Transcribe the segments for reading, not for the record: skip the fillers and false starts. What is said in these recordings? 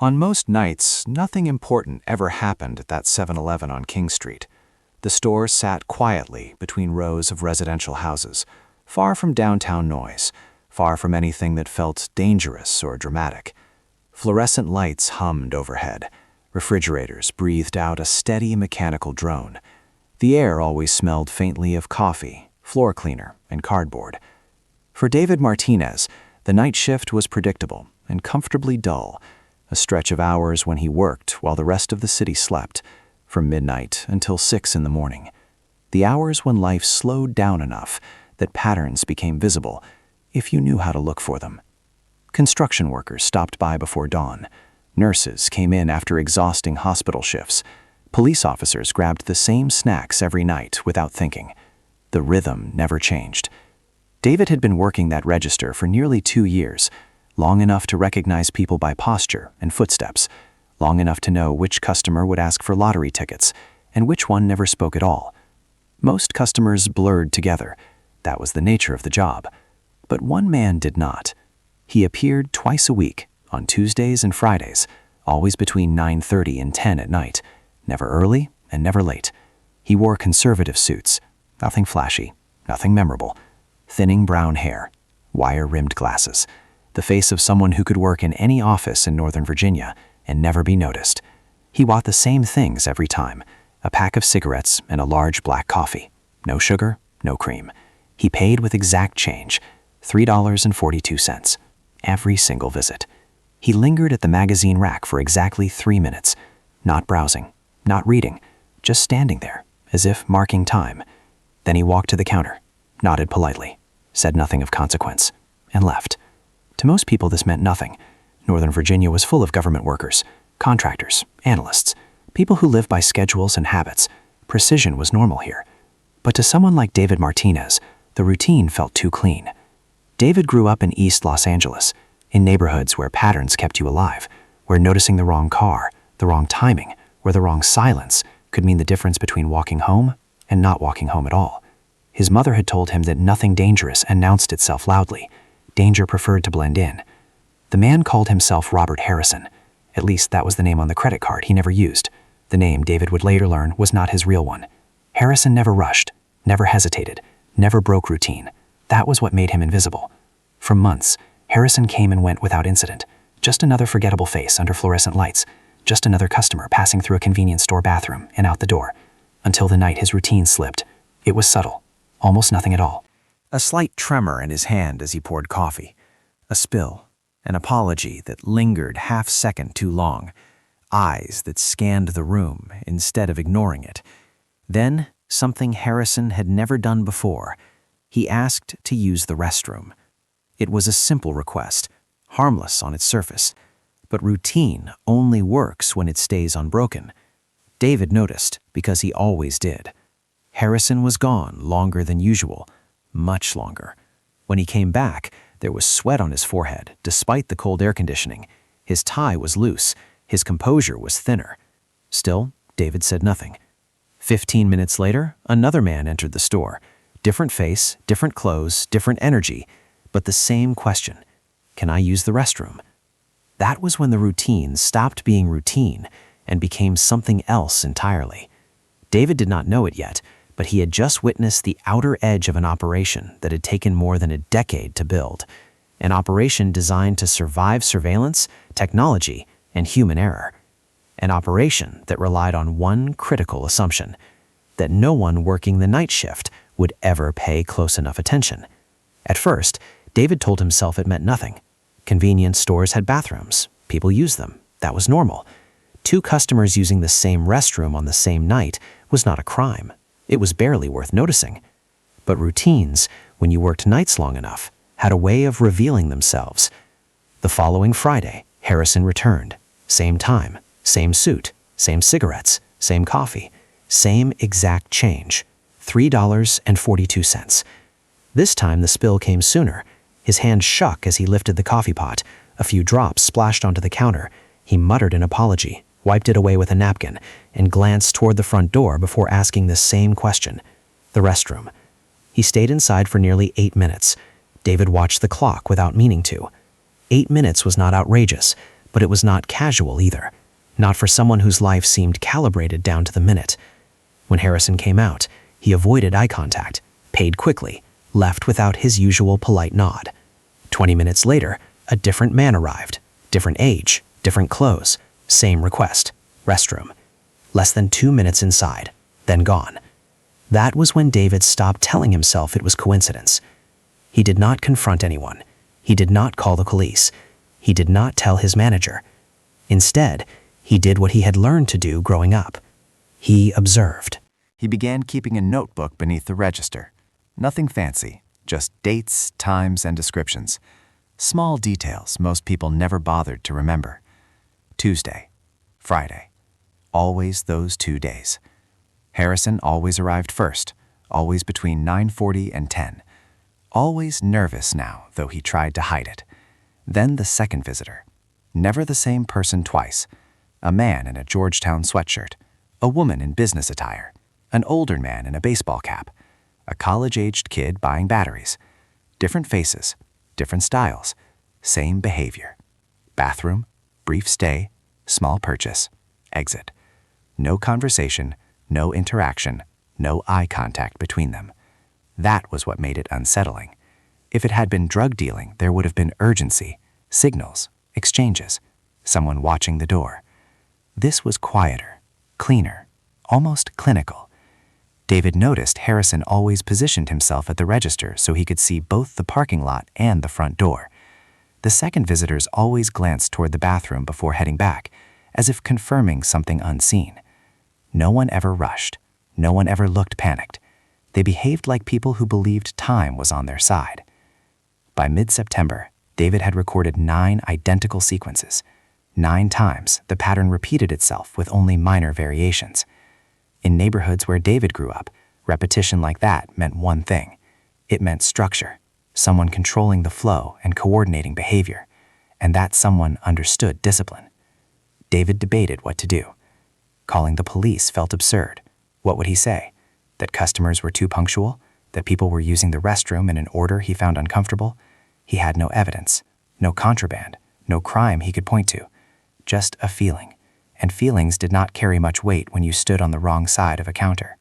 On most nights, nothing important ever happened at that 7-Eleven on King Street. The store sat quietly between rows of residential houses, far from downtown noise, far from anything that felt dangerous or dramatic. Fluorescent lights hummed overhead. Refrigerators breathed out a steady mechanical drone. The air always smelled faintly of coffee, floor cleaner, and cardboard. For David Martinez, the night shift was predictable and comfortably dull, a stretch of hours when he worked while the rest of the city slept, from midnight until 6 in the morning. The hours when life slowed down enough that patterns became visible, if you knew how to look for them. Construction workers stopped by before dawn. Nurses came in after exhausting hospital shifts. Police officers grabbed the same snacks every night without thinking. The rhythm never changed. David had been working that register for nearly 2 years, long enough to recognize people by posture and footsteps, long enough to know which customer would ask for lottery tickets and which one never spoke at all. Most customers blurred together. That was the nature of the job. But one man did not. He appeared twice a week, on Tuesdays and Fridays, always between 9:30 and 10 at night, never early and never late. He wore conservative suits, nothing flashy, nothing memorable, thinning brown hair, wire-rimmed glasses, the face of someone who could work in any office in Northern Virginia and never be noticed. He bought the same things every time, a pack of cigarettes and a large black coffee. No sugar, no cream. He paid with exact change, $3.42, every single visit. He lingered at the magazine rack for exactly 3 minutes, not browsing, not reading, just standing there, as if marking time. Then he walked to the counter, nodded politely, said nothing of consequence, and left. To most people this meant nothing. Northern Virginia was full of government workers, contractors, analysts, people who live by schedules and habits. Precision was normal here. But to someone like David Martinez, the routine felt too clean. David grew up in East Los Angeles, in neighborhoods where patterns kept you alive, where noticing the wrong car, the wrong timing, or the wrong silence could mean the difference between walking home and not walking home at all. His mother had told him that nothing dangerous announced itself loudly. Danger preferred to blend in. The man called himself Robert Harrison. At least that was the name on the credit card he never used. The name, David would later learn, was not his real one. Harrison never rushed, never hesitated, never broke routine. That was what made him invisible. For months, Harrison came and went without incident. Just another forgettable face under fluorescent lights. Just another customer passing through a convenience store bathroom and out the door. Until the night his routine slipped. It was subtle. Almost nothing at all. A slight tremor in his hand as he poured coffee. A spill. An apology that lingered half-second too long. Eyes that scanned the room instead of ignoring it. Then, something Harrison had never done before. He asked to use the restroom. It was a simple request, harmless on its surface. But routine only works when it stays unbroken. David noticed because he always did. Harrison was gone longer than usual, much longer. When he came back, there was sweat on his forehead, despite the cold air conditioning. His tie was loose. His composure was thinner. Still, David said nothing. 15 minutes later, another man entered the store. Different face, different clothes, different energy, but the same question. Can I use the restroom? That was when the routine stopped being routine and became something else entirely. David did not know it yet, but he had just witnessed the outer edge of an operation that had taken more than a decade to build. An operation designed to survive surveillance, technology, and human error. An operation that relied on one critical assumption, that no one working the night shift would ever pay close enough attention. At first, David told himself it meant nothing. Convenience stores had bathrooms. People used them. That was normal. 2 customers using the same restroom on the same night was not a crime. It was barely worth noticing. But routines, when you worked nights long enough, had a way of revealing themselves. The following Friday, Harrison returned. Same time, same suit, same cigarettes, same coffee, same exact change, $3.42. This time the spill came sooner. His hand shook as he lifted the coffee pot. A few drops splashed onto the counter. He muttered an apology, wiped it away with a napkin, and glanced toward the front door before asking the same question. The restroom. He stayed inside for nearly 8 minutes. David watched the clock without meaning to. 8 minutes was not outrageous, But it was not casual either, not for someone whose life seemed calibrated down to the minute. When Harrison came out, he avoided eye contact, paid quickly, left without his usual polite nod. 20 minutes later, a different man arrived, different age, different clothes, same request, restroom. Less than 2 minutes inside, then gone. That was when David stopped telling himself it was coincidence. He did not confront anyone. He did not call the police. He did not tell his manager. Instead, he did what he had learned to do growing up. He observed. He began keeping a notebook beneath the register. Nothing fancy, just dates, times, and descriptions. Small details most people never bothered to remember. Tuesday, Friday, always those 2 days. Harrison always arrived first, always between 9:40 and 10. Always nervous now, though he tried to hide it. Then the second visitor. Never the same person twice. A man in a Georgetown sweatshirt, a woman in business attire, an older man in a baseball cap, a college-aged kid buying batteries. Different faces, different styles, same behavior. Bathroom, brief stay, small purchase, exit. No conversation, no interaction, no eye contact between them. That was what made it unsettling. If it had been drug dealing, there would have been urgency, signals, exchanges, someone watching the door. This was quieter, cleaner, almost clinical. David noticed Harrison always positioned himself at the register so he could see both the parking lot and the front door. The second visitors always glanced toward the bathroom before heading back, as if confirming something unseen. No one ever rushed. No one ever looked panicked. They behaved like people who believed time was on their side. By mid-September, David had recorded 9 identical sequences. 9 times, the pattern repeated itself with only minor variations. In neighborhoods where David grew up, repetition like that meant one thing. It meant structure, someone controlling the flow and coordinating behavior, and that someone understood discipline. David debated what to do. Calling the police felt absurd. What would he say? That customers were too punctual? That people were using the restroom in an order he found uncomfortable? He had no evidence, no contraband, no crime he could point to. Just a feeling. And feelings did not carry much weight when you stood on the wrong side of a counter.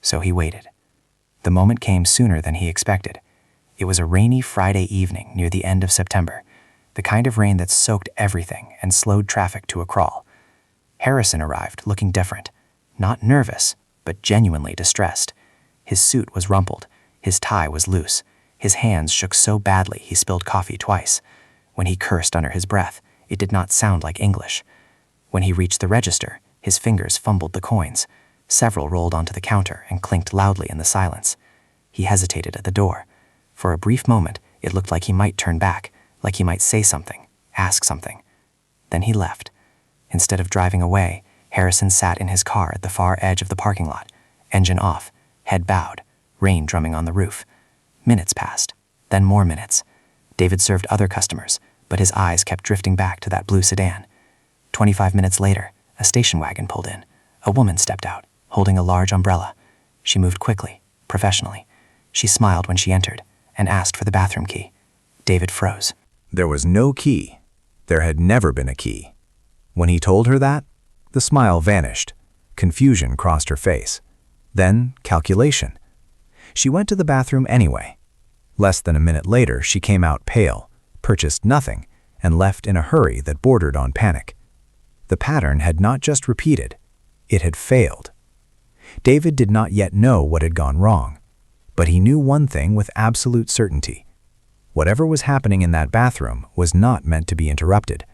So he waited. The moment came sooner than he expected. It was a rainy Friday evening near the end of September, the kind of rain that soaked everything and slowed traffic to a crawl. Harrison arrived looking different, not nervous, but genuinely distressed. His suit was rumpled, his tie was loose, his hands shook so badly he spilled coffee twice. When he cursed under his breath, it did not sound like English. When he reached the register, his fingers fumbled the coins. Several rolled onto the counter and clinked loudly in the silence. He hesitated at the door. For a brief moment, it looked like he might turn back, like he might say something, ask something. Then he left. Instead of driving away, Harrison sat in his car at the far edge of the parking lot, engine off, head bowed, rain drumming on the roof. Minutes passed, then more minutes. David served other customers, but his eyes kept drifting back to that blue sedan. 25 minutes later, a station wagon pulled in. A woman stepped out, holding a large umbrella. She moved quickly, professionally. She smiled when she entered and asked for the bathroom key. David froze. There was no key. There had never been a key. When he told her that, the smile vanished. Confusion crossed her face. Then, calculation. She went to the bathroom anyway. Less than a minute later, she came out pale, purchased nothing, and left in a hurry that bordered on panic. The pattern had not just repeated, it had failed. David did not yet know what had gone wrong, but he knew one thing with absolute certainty. Whatever was happening in that bathroom was not meant to be interrupted,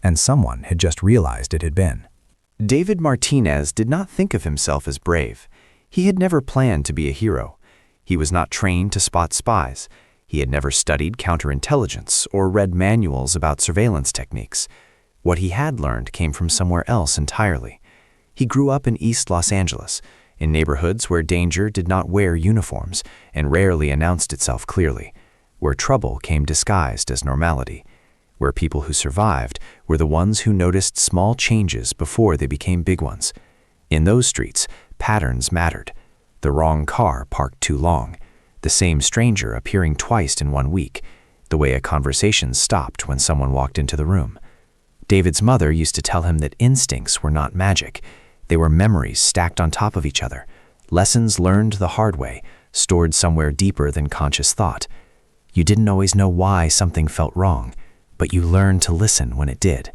and someone had just realized it had been. David Martinez did not think of himself as brave. He had never planned to be a hero. He was not trained to spot spies. He had never studied counterintelligence or read manuals about surveillance techniques. What he had learned came from somewhere else entirely. He grew up in East Los Angeles, in neighborhoods where danger did not wear uniforms and rarely announced itself clearly, where trouble came disguised as normality, where people who survived were the ones who noticed small changes before they became big ones. In those streets, patterns mattered. The wrong car parked too long, the same stranger appearing twice in 1 week, the way a conversation stopped when someone walked into the room. David's mother used to tell him that instincts were not magic. They were memories stacked on top of each other, lessons learned the hard way, stored somewhere deeper than conscious thought. You didn't always know why something felt wrong, but you learned to listen when it did.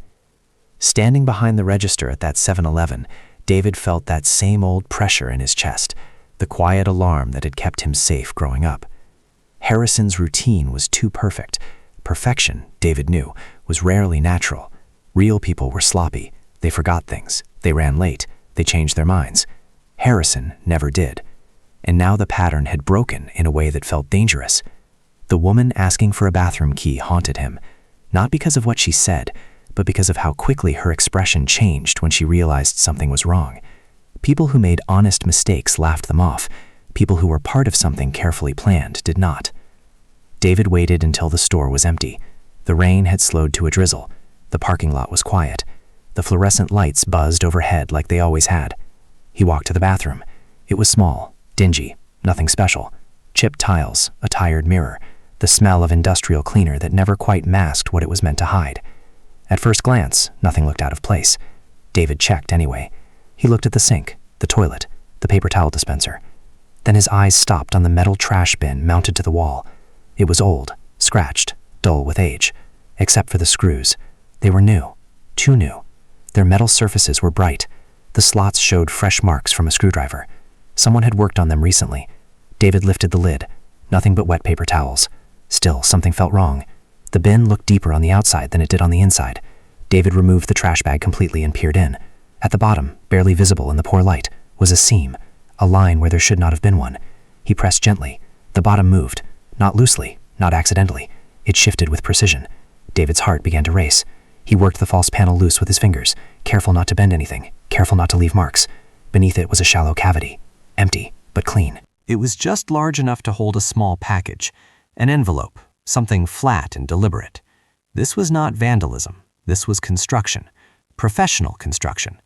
Standing behind the register at that 7-Eleven, David felt that same old pressure in his chest, the quiet alarm that had kept him safe growing up. Harrison's routine was too perfect. Perfection, David knew, was rarely natural. Real people were sloppy. They forgot things. They ran late. They changed their minds. Harrison never did. And now the pattern had broken in a way that felt dangerous. The woman asking for a bathroom key haunted him, not because of what she said, but because of how quickly her expression changed when she realized something was wrong. People who made honest mistakes laughed them off. People who were part of something carefully planned did not. David waited until the store was empty. The rain had slowed to a drizzle. The parking lot was quiet. The fluorescent lights buzzed overhead like they always had. He walked to the bathroom. It was small, dingy, nothing special. Chipped tiles, a tired mirror, the smell of industrial cleaner that never quite masked what it was meant to hide. At first glance, nothing looked out of place. David checked anyway. He looked at the sink, the toilet, the paper towel dispenser. Then his eyes stopped on the metal trash bin mounted to the wall. It was old, scratched, dull with age, except for the screws. They were new, too new. Their metal surfaces were bright. The slots showed fresh marks from a screwdriver. Someone had worked on them recently. David lifted the lid. Nothing but wet paper towels. Still, something felt wrong. The bin looked deeper on the outside than it did on the inside. David removed the trash bag completely and peered in. At the bottom, barely visible in the poor light, was a seam, a line where there should not have been one. He pressed gently. The bottom moved, not loosely, not accidentally. It shifted with precision. David's heart began to race. He worked the false panel loose with his fingers, careful not to bend anything, careful not to leave marks. Beneath it was a shallow cavity, empty, but clean. It was just large enough to hold a small package, an envelope, something flat and deliberate. This was not vandalism. This was construction, professional construction.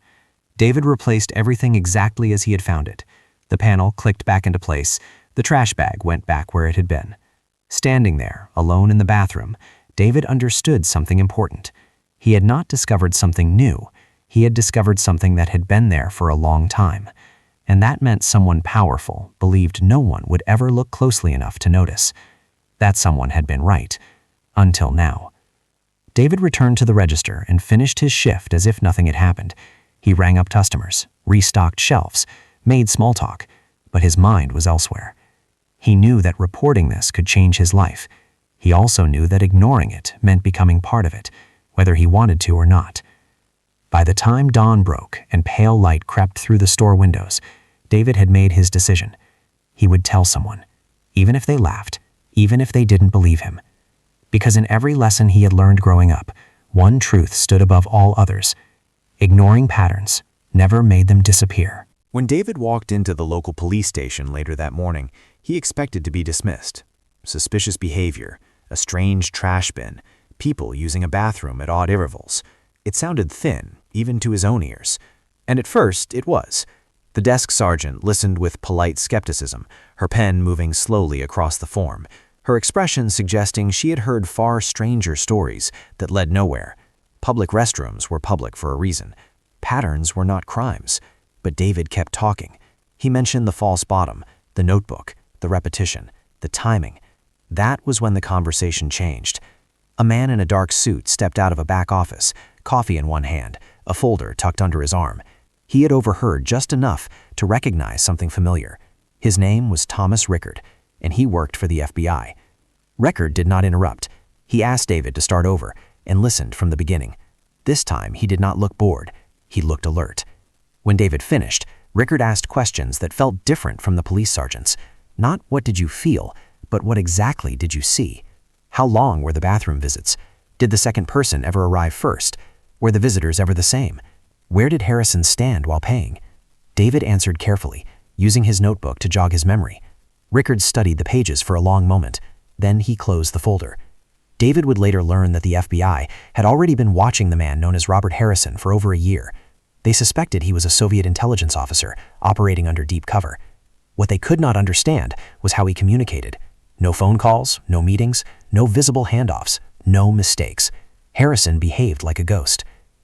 David replaced everything exactly as he had found it. The panel clicked back into place. The trash bag went back where it had been. Standing there, alone in the bathroom, David understood something important. He had not discovered something new. He had discovered something that had been there for a long time. And that meant someone powerful believed no one would ever look closely enough to notice. That someone had been right. Until now. David returned to the register and finished his shift as if nothing had happened. He rang up customers, restocked shelves, made small talk, but his mind was elsewhere. He knew that reporting this could change his life. He also knew that ignoring it meant becoming part of it, whether he wanted to or not. By the time dawn broke and pale light crept through the store windows, David had made his decision. He would tell someone, even if they laughed, even if they didn't believe him. Because in every lesson he had learned growing up, one truth stood above all others. Ignoring patterns never made them disappear. When David walked into the local police station later that morning, he expected to be dismissed. Suspicious behavior, a strange trash bin, people using a bathroom at odd intervals. It sounded thin, even to his own ears. And at first, it was. The desk sergeant listened with polite skepticism, her pen moving slowly across the form, her expression suggesting she had heard far stranger stories that led nowhere. Public restrooms were public for a reason. Patterns were not crimes. But David kept talking. He mentioned the false bottom, the notebook, the repetition, the timing. That was when the conversation changed. A man in a dark suit stepped out of a back office, coffee in one hand, a folder tucked under his arm. He had overheard just enough to recognize something familiar. His name was Thomas Rickard, and he worked for the FBI. Rickard did not interrupt. He asked David to start over and listened from the beginning. This time, he did not look bored. He looked alert. When David finished, Rickard asked questions that felt different from the police sergeant's. Not what did you feel, but what exactly did you see? How long were the bathroom visits? Did the second person ever arrive first? Were the visitors ever the same? Where did Harrison stand while paying? David answered carefully, using his notebook to jog his memory. Rickard studied the pages for a long moment. Then he closed the folder. David would later learn that the FBI had already been watching the man known as Robert Harrison for over a year. They suspected he was a Soviet intelligence officer operating under deep cover. What they could not understand was how he communicated. No phone calls, no meetings, no visible handoffs, no mistakes. Harrison behaved like a ghost.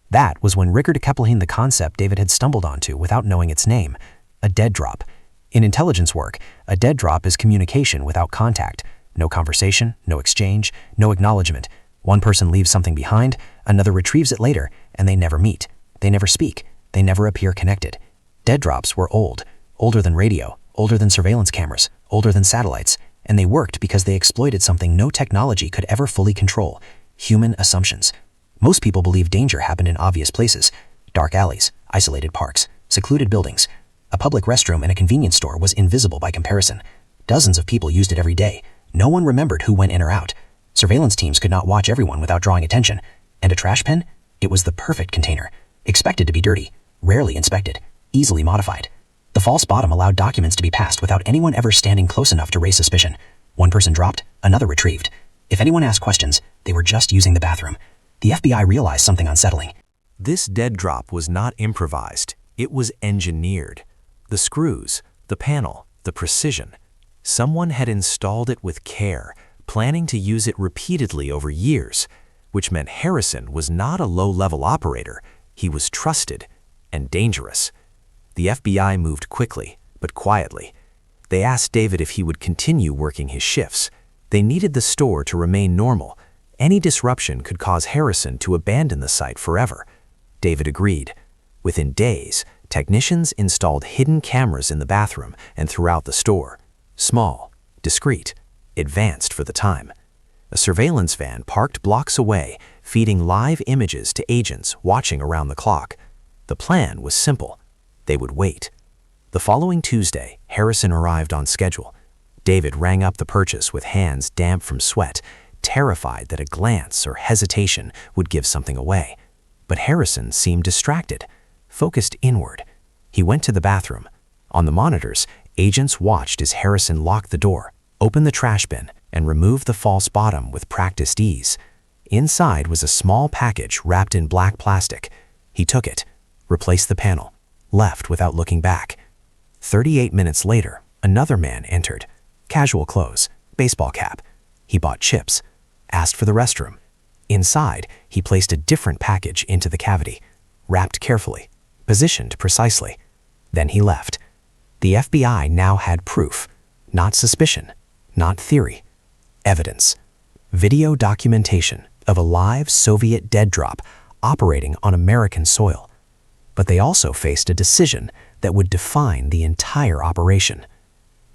That was when Rickard Keppelhin the concept David had stumbled onto without knowing its name, a dead drop. In intelligence work, a dead drop is communication without contact. No conversation, no exchange, no acknowledgement. One person leaves something behind, another retrieves it later, and they never meet. They never speak. They never appear connected. Dead drops were old, older than radio, older than surveillance cameras, older than satellites, and they worked because they exploited something no technology could ever fully control: human assumptions. Most people believe danger happened in obvious places: dark alleys, isolated parks, secluded buildings. A public restroom in a convenience store was invisible by comparison. Dozens of people used it every day. No one remembered who went in or out. Surveillance teams could not watch everyone without drawing attention. And a trash bin? It was the perfect container. Expected to be dirty, rarely inspected, easily modified. The false bottom allowed documents to be passed without anyone ever standing close enough to raise suspicion. One person dropped, another retrieved. If anyone asked questions, they were just using the bathroom. The FBI realized something unsettling. This dead drop was not improvised. It was engineered. The screws, the panel, the precision. Someone had installed it with care, planning to use it repeatedly over years, which meant Harrison was not a low-level operator. He was trusted and dangerous. The FBI moved quickly, but quietly. They asked David if he would continue working his shifts. They needed the store to remain normal. Any disruption could cause Harrison to abandon the site forever. David agreed. Within days, technicians installed hidden cameras in the bathroom and throughout the store. Small, discreet, advanced for the time. A surveillance van parked blocks away, feeding live images to agents watching around the clock. The plan was simple. They would wait. The following Tuesday, Harrison arrived on schedule. David rang up the purchase with hands damp from sweat, terrified that a glance or hesitation would give something away. But Harrison seemed distracted, focused inward. He went to the bathroom. On the monitors, agents watched as Harrison locked the door, opened the trash bin, and removed the false bottom with practiced ease. Inside was a small package wrapped in black plastic. He took it, replaced the panel, left without looking back. 38 minutes later, another man entered. Casual clothes, baseball cap. He bought chips, asked for the restroom. Inside, he placed a different package into the cavity, wrapped carefully, positioned precisely. Then he left. The FBI now had proof, not suspicion, not theory, evidence. Video documentation of a live Soviet dead drop operating on American soil. But they also faced a decision that would define the entire operation.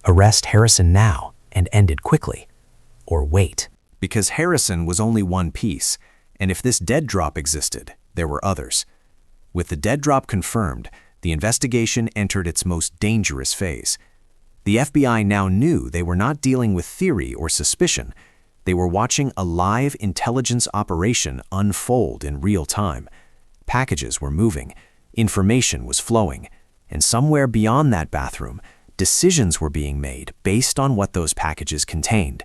Arrest Harrison now and end it quickly, or wait. Because Harrison was only one piece, and if this dead drop existed, there were others. With the dead drop confirmed, the investigation entered its most dangerous phase. The FBI now knew they were not dealing with theory or suspicion. They were watching a live intelligence operation unfold in real time. Packages were moving, information was flowing, and somewhere beyond that bathroom, decisions were being made based on what those packages contained.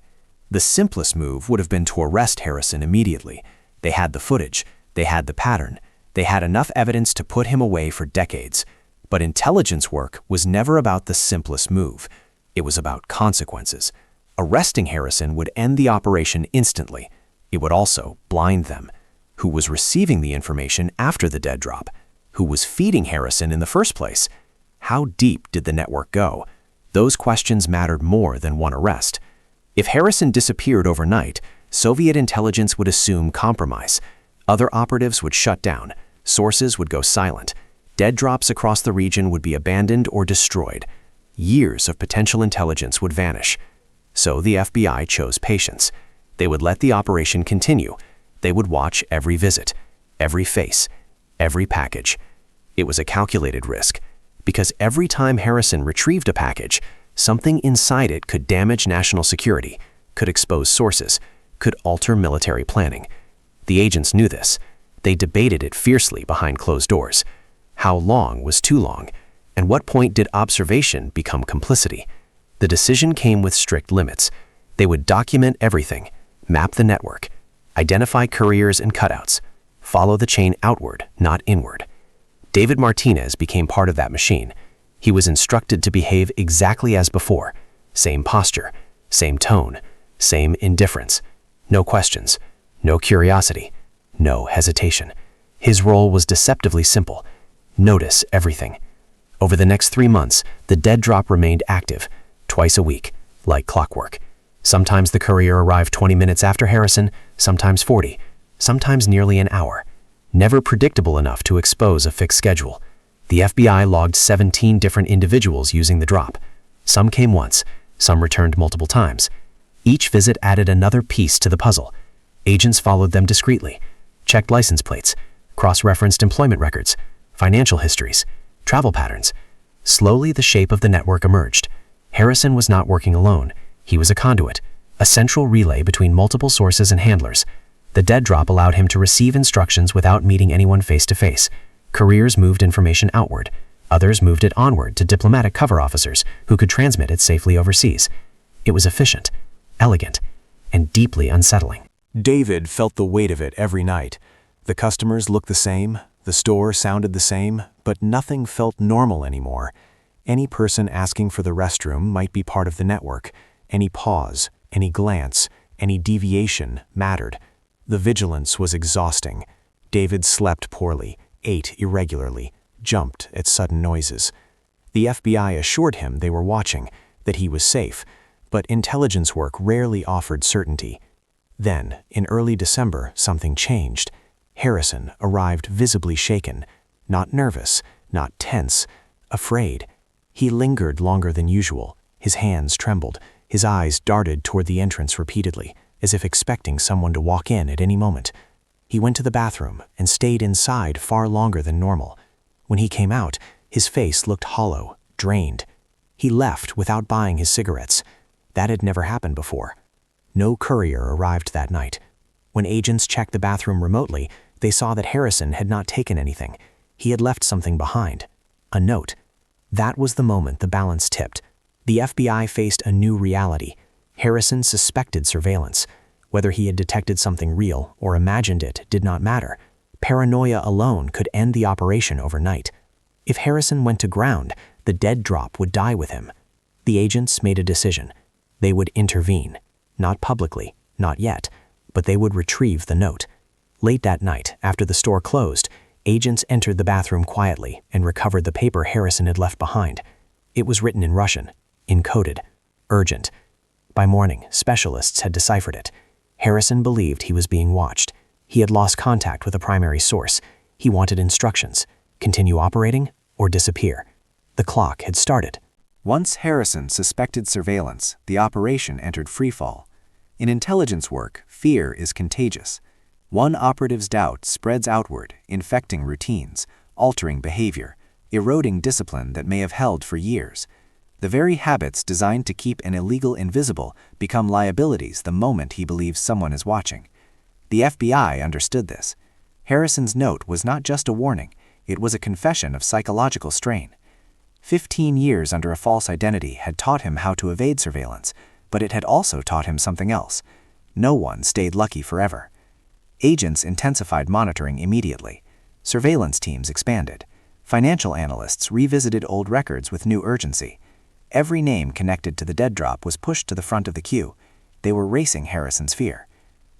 The simplest move would have been to arrest Harrison immediately. They had the footage, they had the pattern, they had enough evidence to put him away for decades. But intelligence work was never about the simplest move. It was about consequences. Arresting Harrison would end the operation instantly. It would also blind them. Who was receiving the information after the dead drop? Who was feeding Harrison in the first place? How deep did the network go? Those questions mattered more than one arrest. If Harrison disappeared overnight, Soviet intelligence would assume compromise. Other operatives would shut down. Sources would go silent. Dead drops across the region would be abandoned or destroyed. Years of potential intelligence would vanish. So the FBI chose patience. They would let the operation continue. They would watch every visit, every face, every package. It was a calculated risk, because every time Harrison retrieved a package, something inside it could damage national security, could expose sources, could alter military planning. The agents knew this. They debated it fiercely behind closed doors. How long was too long? At what point did observation become complicity? The decision came with strict limits. They would document everything, map the network, identify couriers and cutouts, follow the chain outward, not inward. David Martinez became part of that machine. He was instructed to behave exactly as before. Same posture, same tone, same indifference. No questions, no curiosity, no hesitation. His role was deceptively simple: notice everything. Over the next 3 months, the dead drop remained active, twice a week, like clockwork. Sometimes the courier arrived 20 minutes after Harrison, sometimes 40, sometimes nearly an hour. Never predictable enough to expose a fixed schedule. The FBI logged 17 different individuals using the drop. Some came once, some returned multiple times. Each visit added another piece to the puzzle. Agents followed them discreetly, checked license plates, cross-referenced employment records, financial histories, travel patterns. Slowly, the shape of the network emerged. Harrison was not working alone. He was a conduit, a central relay between multiple sources and handlers. The dead drop allowed him to receive instructions without meeting anyone face-to-face. Couriers moved information outward. Others moved it onward to diplomatic cover officers who could transmit it safely overseas. It was efficient, elegant, and deeply unsettling. David felt the weight of it every night. The customers looked the same, the store sounded the same, but nothing felt normal anymore. Any person asking for the restroom might be part of the network. Any pause, any glance, any deviation mattered. The vigilance was exhausting. David slept poorly, ate irregularly, jumped at sudden noises. The FBI assured him they were watching, that he was safe, but intelligence work rarely offered certainty. Then, in early December, something changed. Harrison arrived visibly shaken, not nervous, not tense, afraid. He lingered longer than usual. His hands trembled. His eyes darted toward the entrance repeatedly, as if expecting someone to walk in at any moment. He went to the bathroom and stayed inside far longer than normal. When he came out, his face looked hollow, drained. He left without buying his cigarettes. That had never happened before. No courier arrived that night. When agents checked the bathroom remotely, they saw that Harrison had not taken anything. He had left something behind. A note. That was the moment the balance tipped. The FBI faced a new reality. Harrison suspected surveillance. Whether he had detected something real or imagined it did not matter. Paranoia alone could end the operation overnight. If Harrison went to ground, the dead drop would die with him. The agents made a decision. They would intervene. Not publicly, not yet, but they would retrieve the note. Late that night, after the store closed, agents entered the bathroom quietly and recovered the paper Harrison had left behind. It was written in Russian, encoded, urgent. By morning, specialists had deciphered it. Harrison believed he was being watched. He had lost contact with a primary source. He wanted instructions: continue operating or disappear. The clock had started. Once Harrison suspected surveillance, the operation entered freefall. In intelligence work, fear is contagious. One operative's doubt spreads outward, infecting routines, altering behavior, eroding discipline that may have held for years. The very habits designed to keep an illegal invisible become liabilities the moment he believes someone is watching. The FBI understood this. Harrison's note was not just a warning, it was a confession of psychological strain. 15 years under a false identity had taught him how to evade surveillance, but it had also taught him something else. No one stayed lucky forever. Agents intensified monitoring immediately. Surveillance teams expanded. Financial analysts revisited old records with new urgency. Every name connected to the dead drop was pushed to the front of the queue. They were racing Harrison's fear.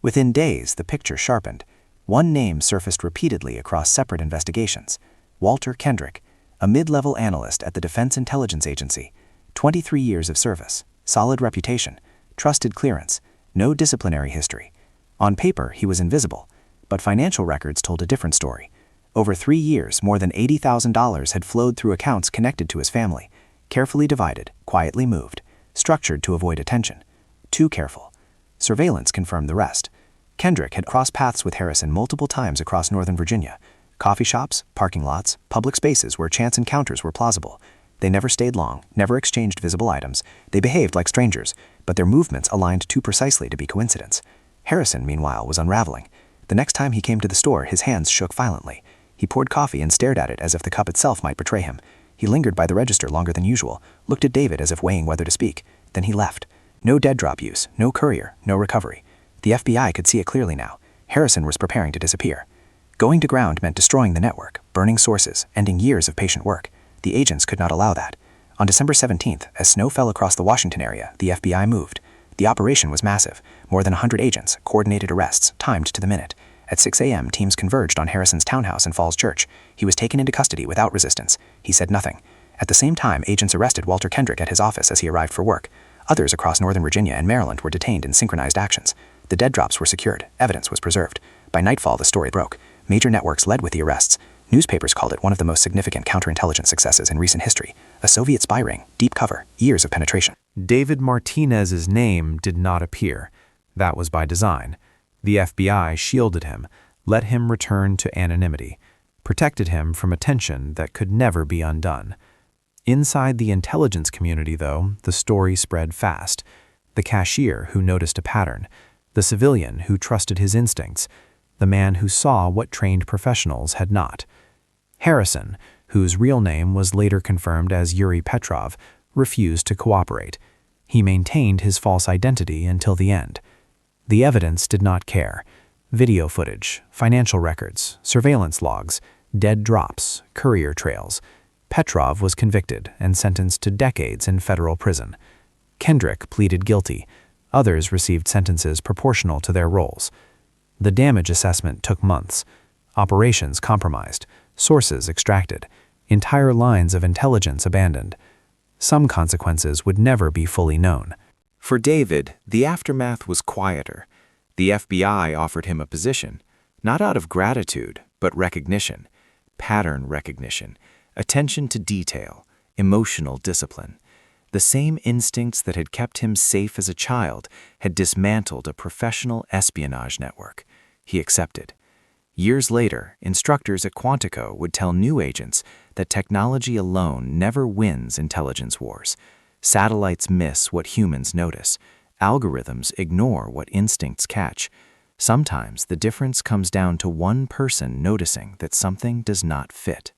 Within days, the picture sharpened. One name surfaced repeatedly across separate investigations: Walter Kendrick, a mid-level analyst at the Defense Intelligence Agency. 23 years of service, solid reputation, trusted clearance, no disciplinary history. On paper, he was invisible, but financial records told a different story. Over 3 years, more than $80,000 had flowed through accounts connected to his family, carefully divided, quietly moved, structured to avoid attention. Too careful. Surveillance confirmed the rest. Kendrick had crossed paths with Harrison multiple times across Northern Virginia. Coffee shops, parking lots, public spaces where chance encounters were plausible. They never stayed long, never exchanged visible items. They behaved like strangers, but their movements aligned too precisely to be coincidence. Harrison, meanwhile, was unraveling. The next time he came to the store, his hands shook violently. He poured coffee and stared at it as if the cup itself might betray him. He lingered by the register longer than usual, looked at David as if weighing whether to speak. Then he left. No dead drop use, no courier, no recovery. The FBI could see it clearly now. Harrison was preparing to disappear. Going to ground meant destroying the network, burning sources, ending years of patient work. The agents could not allow that. On December 17th, as snow fell across the Washington area, the FBI moved. The operation was massive. More than 100 agents, coordinated arrests, timed to the minute. At 6 a.m., teams converged on Harrison's townhouse in Falls Church. He was taken into custody without resistance. He said nothing. At the same time, agents arrested Walter Kendrick at his office as he arrived for work. Others across Northern Virginia and Maryland were detained in synchronized actions. The dead drops were secured. Evidence was preserved. By nightfall, the story broke. Major networks led with the arrests. Newspapers called it one of the most significant counterintelligence successes in recent history. A Soviet spy ring, deep cover, years of penetration. David Martinez's name did not appear. That was by design. The FBI shielded him, let him return to anonymity, protected him from attention that could never be undone. Inside the intelligence community, though, the story spread fast. The cashier who noticed a pattern, the civilian who trusted his instincts, the man who saw what trained professionals had not. Harrison, whose real name was later confirmed as Yuri Petrov, refused to cooperate. He maintained his false identity until the end. The evidence did not care. Video footage, financial records, surveillance logs, dead drops, courier trails. Petrov was convicted and sentenced to decades in federal prison. Kendrick pleaded guilty. Others received sentences proportional to their roles. The damage assessment took months. Operations compromised. Sources extracted. Entire lines of intelligence abandoned. Some consequences would never be fully known. For David, the aftermath was quieter. The FBI offered him a position, not out of gratitude, but recognition, pattern recognition, attention to detail, emotional discipline. The same instincts that had kept him safe as a child had dismantled a professional espionage network. He accepted. Years later, instructors at Quantico would tell new agents that technology alone never wins intelligence wars. Satellites miss what humans notice. Algorithms ignore what instincts catch. Sometimes the difference comes down to one person noticing that something does not fit.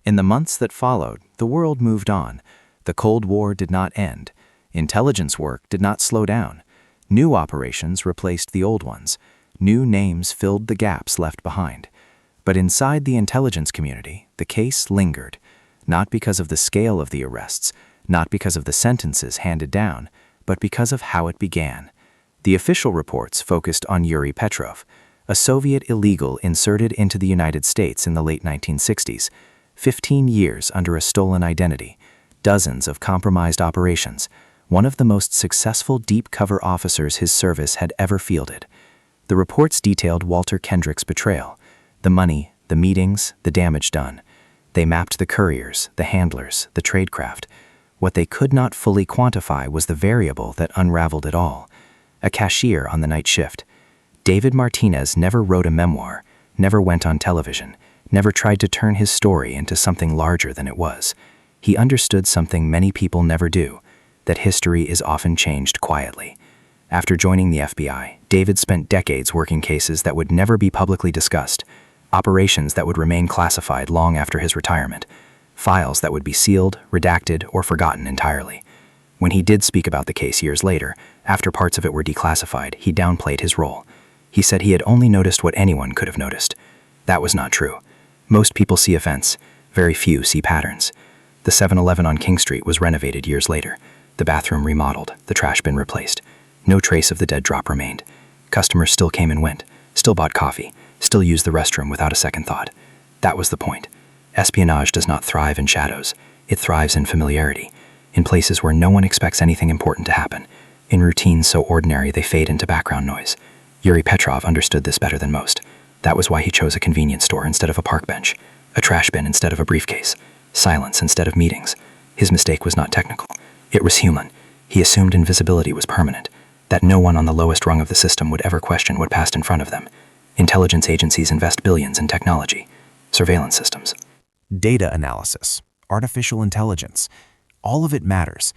In the months that followed, the world moved on. The Cold War did not end. Intelligence work did not slow down. New operations replaced the old ones. New names filled the gaps left behind. But inside the intelligence community, the case lingered, not because of the scale of the arrests, not because of the sentences handed down, but because of how it began. The official reports focused on Yuri Petrov, a Soviet illegal inserted into the United States in the late 1960s, 15 years under a stolen identity, dozens of compromised operations, one of the most successful deep cover officers his service had ever fielded. The reports detailed Walter Kendrick's betrayal, the money, the meetings, the damage done. They mapped the couriers, the handlers, the tradecraft. What they could not fully quantify was the variable that unraveled it all. A cashier on the night shift. David Martinez never wrote a memoir, never went on television, never tried to turn his story into something larger than it was. He understood something many people never do, that history is often changed quietly. After joining the FBI, David spent decades working cases that would never be publicly discussed, operations that would remain classified long after his retirement, files that would be sealed, redacted, or forgotten entirely. When he did speak about the case years later, after parts of it were declassified, he downplayed his role. He said he had only noticed what anyone could have noticed. That was not true. Most people see events, very few see patterns. The 7-Eleven on King Street was renovated years later, the bathroom remodeled, the trash bin replaced. No trace of the dead drop remained. Customers still came and went, still bought coffee, still used the restroom without a second thought. That was the point. Espionage does not thrive in shadows. It thrives in familiarity, in places where no one expects anything important to happen, in routines so ordinary they fade into background noise. Yuri Petrov understood this better than most. That was why he chose a convenience store instead of a park bench, a trash bin instead of a briefcase, silence instead of meetings. His mistake was not technical. It was human. He assumed invisibility was permanent, that no one on the lowest rung of the system would ever question what passed in front of them. Intelligence agencies invest billions in technology, surveillance systems. Data analysis, artificial intelligence, all of it matters.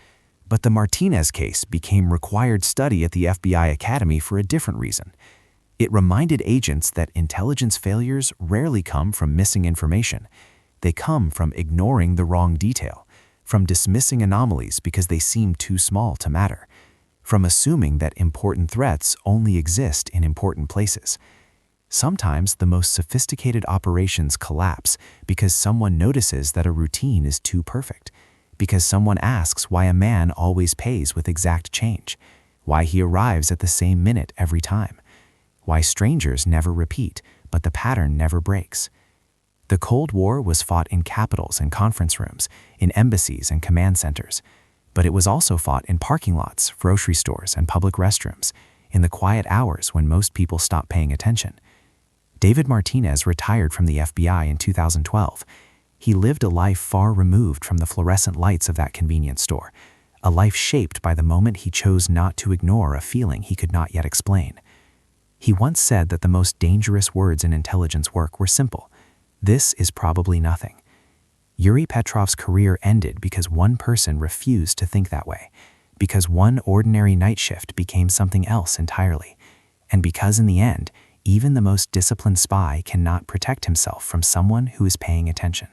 But the Martinez case became required study at the FBI Academy for a different reason. It reminded agents that intelligence failures rarely come from missing information. They come from ignoring the wrong detail, from dismissing anomalies because they seem too small to matter, from assuming that important threats only exist in important places. Sometimes the most sophisticated operations collapse because someone notices that a routine is too perfect, because someone asks why a man always pays with exact change, why he arrives at the same minute every time. why strangers never repeat, but the pattern never breaks. The Cold War was fought in capitals and conference rooms, in embassies and command centers, but it was also fought in parking lots, grocery stores, and public restrooms, in the quiet hours when most people stopped paying attention. David Martinez retired from the FBI in 2012. He lived a life far removed from the fluorescent lights of that convenience store, a life shaped by the moment he chose not to ignore a feeling he could not yet explain. He once said that the most dangerous words in intelligence work were simple: "This is probably nothing." Yuri Petrov's career ended because one person refused to think that way, because one ordinary night shift became something else entirely, and because in the end, even the most disciplined spy cannot protect himself from someone who is paying attention.